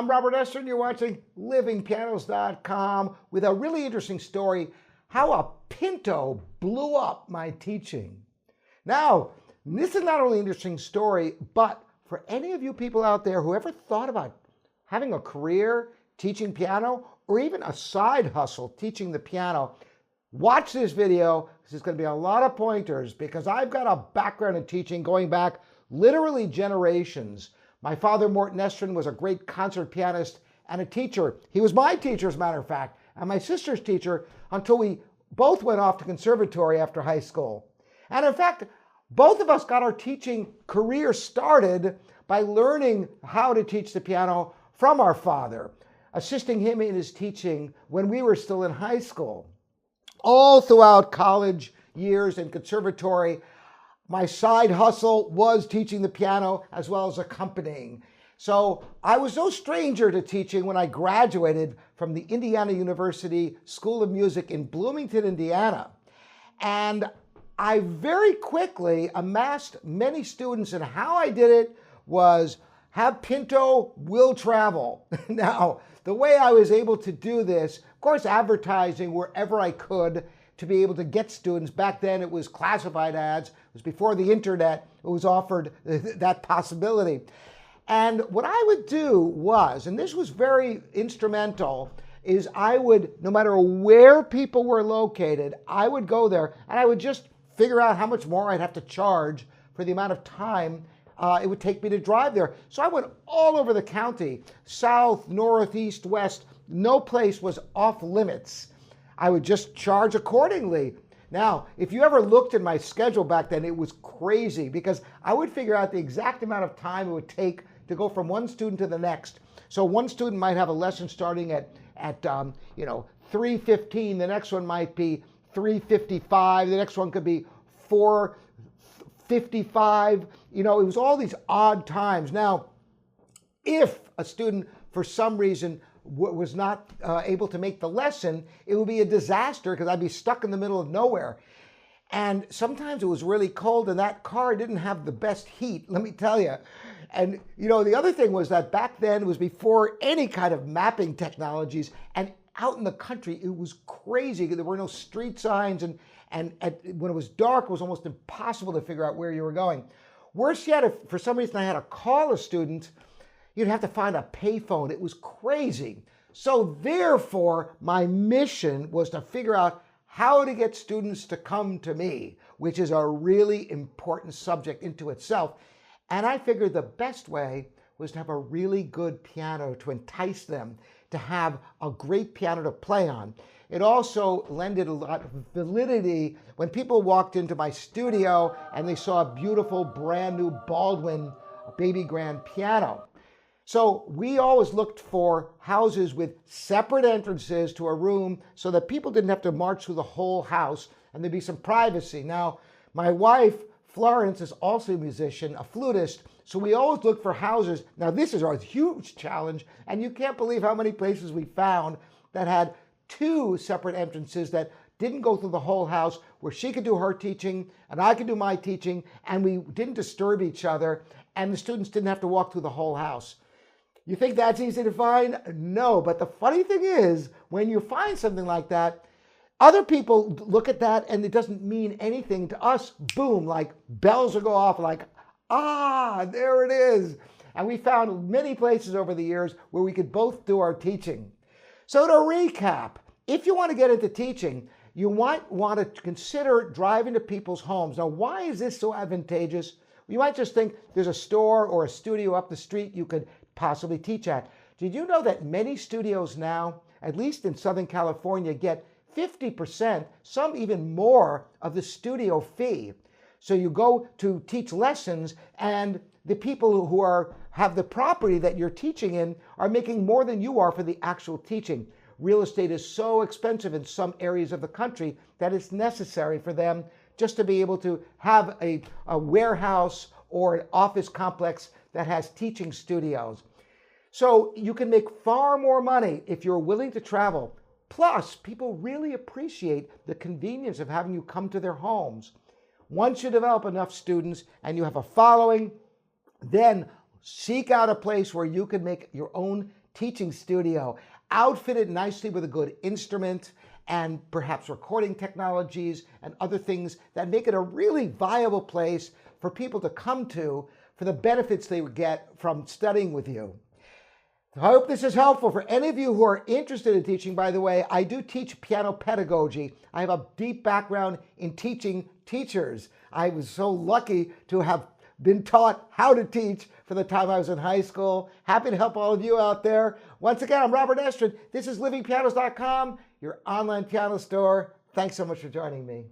Robert Estrin. You're watching livingpianos.com with a really interesting story, how a Pinto blew up my teaching. Now, this is not only an interesting story, but for any of you people out there who ever thought about having a career teaching piano or even a side hustle teaching the piano, watch this video. This is going to be a lot of pointers because I've got a background in teaching going back literally generations. My father, Morton Estrin, was a great concert pianist and a teacher. He was my teacher, as a matter of fact, and my sister's teacher until we both went off to conservatory after high school. And in fact, both of us got our teaching career started by learning how to teach the piano from our father, assisting him in his teaching when we were still in high school. All throughout college years and conservatory, my side hustle was teaching the piano as well as accompanying. So I was no stranger to teaching when I graduated from the Indiana University School of Music in Bloomington, Indiana. And I very quickly amassed many students, and how I did it was have Pinto will travel. Now, the way I was able to do this, of course, advertising wherever I could to be able to get students. Back then it was classified ads. It was before the internet. It was offered that possibility. And what I would do was, and this was very instrumental, is I would, no matter where people were located, I would go there and I would just figure out how much more I'd have to charge for the amount of time it would take me to drive there. So I went all over the county, south, north, east, west. No place was off limits. I would just charge accordingly. Now, if you ever looked at my schedule back then, it was crazy because I would figure out the exact amount of time it would take to go from one student to the next. So one student might have a lesson starting at 3:15. The next one might be 3:55. The next one could be 4:55. It was all these odd times. Now, if a student, for some reason, was not able to make the lesson, it would be a disaster because I'd be stuck in the middle of nowhere. And sometimes it was really cold and that car didn't have the best heat, let me tell you. And the other thing was that back then it was before any kind of mapping technologies, and out in the country it was crazy. There were no street signs, and when it was dark it was almost impossible to figure out where you were going. Worse yet, if for some reason I had to call a student, you'd have to find a payphone. It was crazy. So therefore, my mission was to figure out how to get students to come to me, which is a really important subject into itself. And I figured the best way was to have a really good piano to entice them to have a great piano to play on. It also lended a lot of validity when people walked into my studio and they saw a beautiful brand new Baldwin baby grand piano. So we always looked for houses with separate entrances to a room so that people didn't have to march through the whole house and there'd be some privacy. Now, my wife, Florence, is also a musician, a flutist, so we always looked for houses. Now, this is a huge challenge, and you can't believe how many places we found that had two separate entrances that didn't go through the whole house, where she could do her teaching and I could do my teaching, and we didn't disturb each other, and the students didn't have to walk through the whole house. You think that's easy to find? No, but the funny thing is, when you find something like that, other people look at that and it doesn't mean anything to us. Boom, like bells will go off like, there it is. And we found many places over the years where we could both do our teaching. So to recap, if you want to get into teaching, you might want to consider driving to people's homes. Now, why is this so advantageous? You might just think there's a store or a studio up the street you could possibly teach at. Did you know that many studios now, at least in Southern California, get 50%, some even more, of the studio fee? So you go to teach lessons and the people who have the property that you're teaching in are making more than you are for the actual teaching. Real estate is so expensive in some areas of the country that it's necessary for them just to be able to have a warehouse or an office complex that has teaching studios. So you can make far more money if you're willing to travel. Plus, people really appreciate the convenience of having you come to their homes. Once you develop enough students and you have a following, then seek out a place where you can make your own teaching studio, outfitted nicely with a good instrument and perhaps recording technologies and other things that make it a really viable place for people to come to for the benefits they would get from studying with you. I hope this is helpful for any of you who are interested in teaching. By the way, I do teach piano pedagogy. I have a deep background in teaching teachers. I was so lucky to have been taught how to teach for the time I was in high school. Happy to help all of you out there. Once again, I'm Robert Estrin. This is livingpianos.com, your online piano store. Thanks so much for joining me.